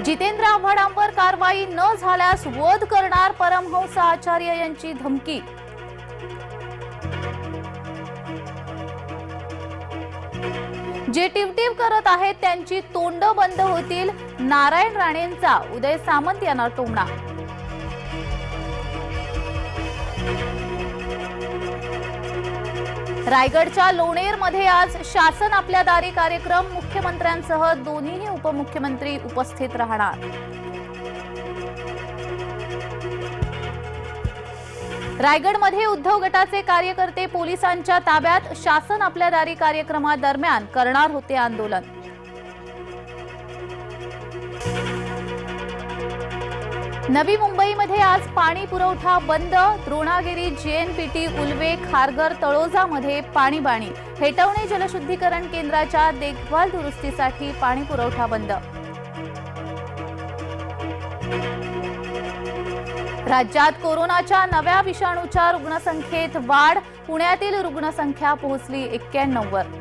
जितेंद्र आव्हाडांवर कारवाई न झाल्यास वध करणार, परमहंस आचार्य यांची धमकी. जे टिवटिव करत आहेत त्यांची तोंड बंद होतील, नारायण राणेंचा उदय सामंत यांना टोमणा. रायगडच्या लोणेरमध्ये आज शासन आपल्या दारी कार्यक्रम, मुख्यमंत्र्यांसह दोन्ही उपमुख्यमंत्री उपस्थित राहणार. रायगडमध्ये उद्धव गटाचे कार्यकर्ते पोलिसांच्या ताब्यात, शासन आपल्या दारी कार्यक्रमादरम्यान करणार होते आंदोलन. नवी मुंबईमध्ये आज पाणी पुरवठा बंद, द्रोणागिरी, जेएनपीटी, उल्वे, खारघर, तळोजामध्ये पाणीबाणी. हेटवणे जलशुद्धीकरण केंद्राच्या देखभाल दुरुस्तीसाठी पाणी पुरवठा बंद. राज्यात कोरोनाच्या नव्या विषाणूच्या रुग्णसंख्येत वाढ, पुण्यातील रुग्णसंख्या पोहोचली 91वर.